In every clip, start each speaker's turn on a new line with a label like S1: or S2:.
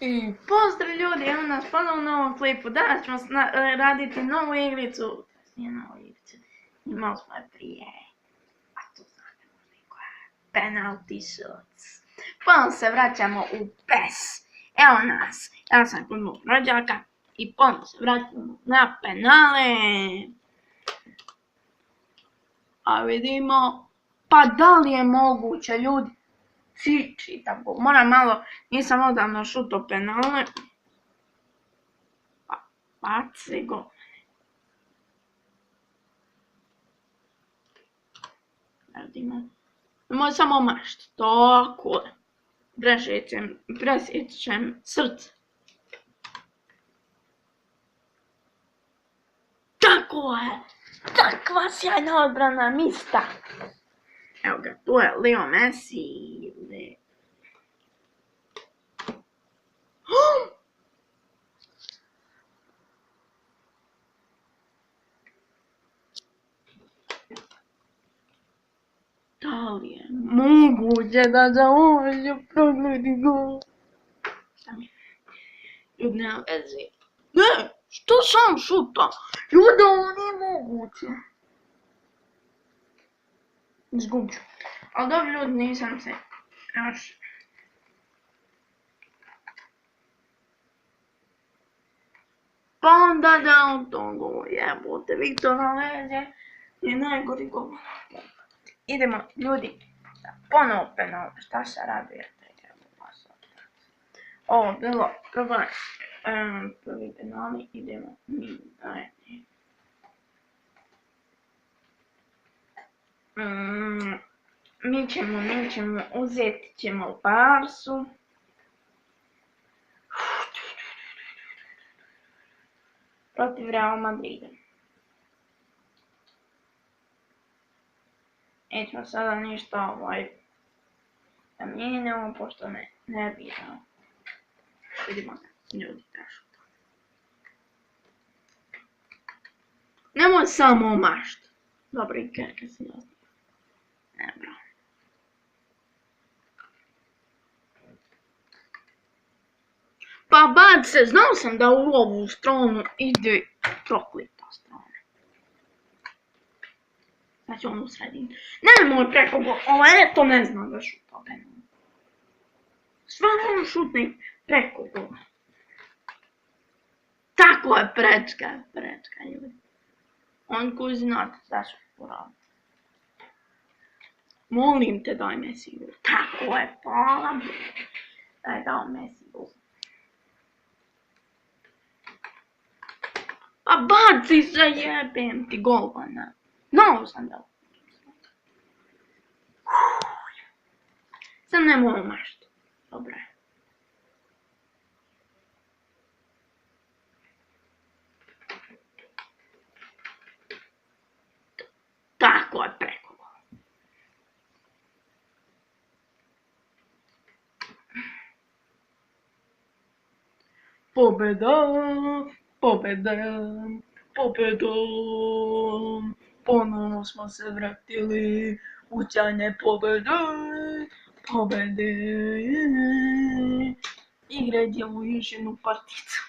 S1: I pozdrav ljudi, evo nas ponovno na ovom klipu. Danas ćemo raditi novu igricu. Nije novu igricu, imali smo je prije. A to znate možda i koja je. Penalty shots. Ponovno se vraćamo u PES. Evo nas, ja sam kod mog rođaka i ponovno se vraćamo na penale. A vidimo, pa da li je moguće ljudi? Čitam, moram malo, nisam odavno šuto penale. Baci go. Radimo. Nemoj samo mašti, tako je. Presjećem srce. Tako je. Takva sjajna odbrana mista. Evo ga, tu je Leo Messi. Da li je moguće da zaođe progledi gol? Šta mi? Ljudi, nema veze. Ne, što sam šuta? Ljudi, ovo nije moguće. Izgubit ću. Ali dobro ljudi, nisam se još... Pa onda dao to gol, jebote, Viktor Aleze je najgori gol. Idemo, ljudi, ponovo penal, šta se raduje? Ovo bilo prvi penali, idemo mi naredni. Mi ćemo, uzeti ćemo Barsu. Protiv Real Madrida. Nećemo sada ništa da mijenjamo, pošto me nerviramo. Vidimo ga, ljudi, dašu. Nemoj samo mašt. Dobro, i Kerke se doznam. Ne, bro. Pa bad se, znao sam da u ovu stranu ide proklita strana. Znači on u sredini. Nemoj preko go, to ne znam da šuta penal. Stvarno on šutne preko go. Tako je prečka ljudi. On koji znate da ću poraditi. Molim te daj Messi gol. Tako je, hvala. Daj dao Messi gol. Pa baci se, jebem ti golmana. Znao sam da. Sam ne mogu mašti. Dobro je. Tako je preko. Pobjeda, pobjeda, pobjeda. Ponovno smo se vratili u sjajne pobjede. Igramo još jednu particu.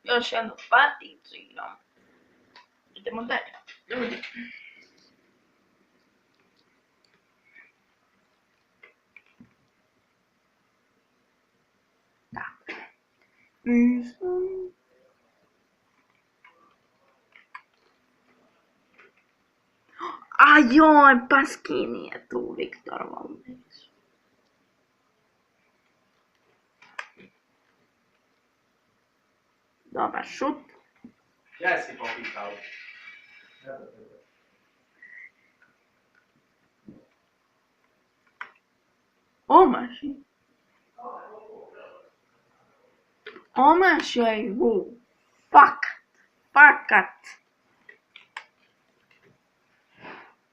S1: Još jednu particu igramo. Idemo dalje, ljudi. Tako. A joj, pa skini je tu Viktor Valdes. Dobar šut.
S2: Ja si popitao.
S1: Omaši. Omašio je gol. Fakat.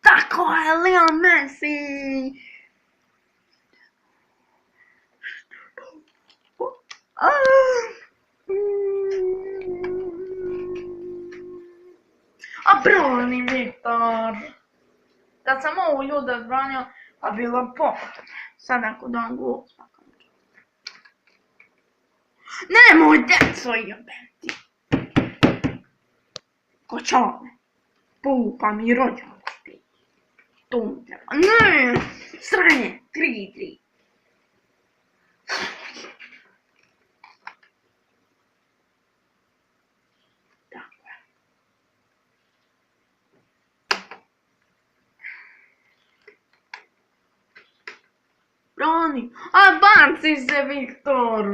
S1: Tako je, Leo Messi! A brani Viktor! Kad sam ovu ljude odbranio, a bilo potrebno. Sad ako dam gol, svakom. Nemoj, deco, jebeti. Ko čale. Pupa mi rođački. To mi treba. Ne, sranje, 3-3. Tako je. Broni, a baci se, Viktor.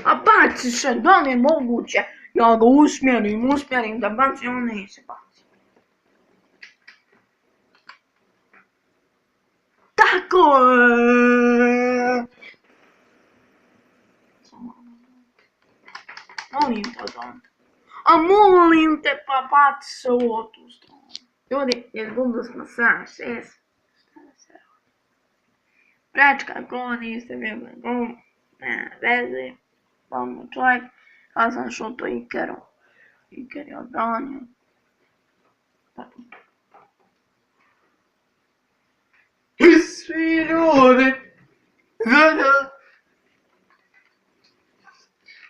S1: A baci se, da li je moguće? Ja ga usmjerim da baci, on neće baci. Tako je! Molim te, Don. A molim te, pa baci se u otu stranu. Ljudi, izgubili smo 7-6. Prečka, ko niste bili gol, nema veze. Tamo čovjek, ja sam šuto Ikeru. Iker je odbranio. Tako.
S2: Svi ljudi!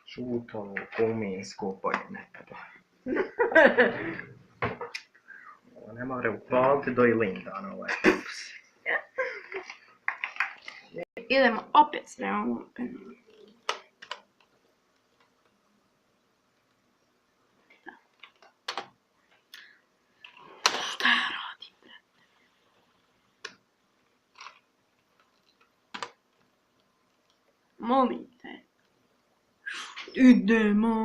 S2: Šutovo kuminsko polje nekada. Ovo ne mora upaliti do Ilindana ovaj pus.
S1: Idemo opet s realnom penalom. Šta ja radim, bre? Molim te. Idemo.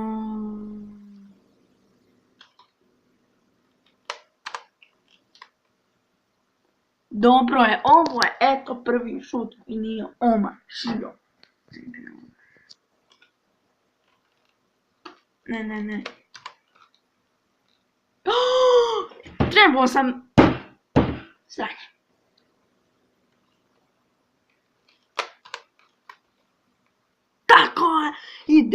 S1: Dobro je, ovo je eto prvi šut i nije omašio. Ne. Trebao sam... Sranje. Tako je, ide.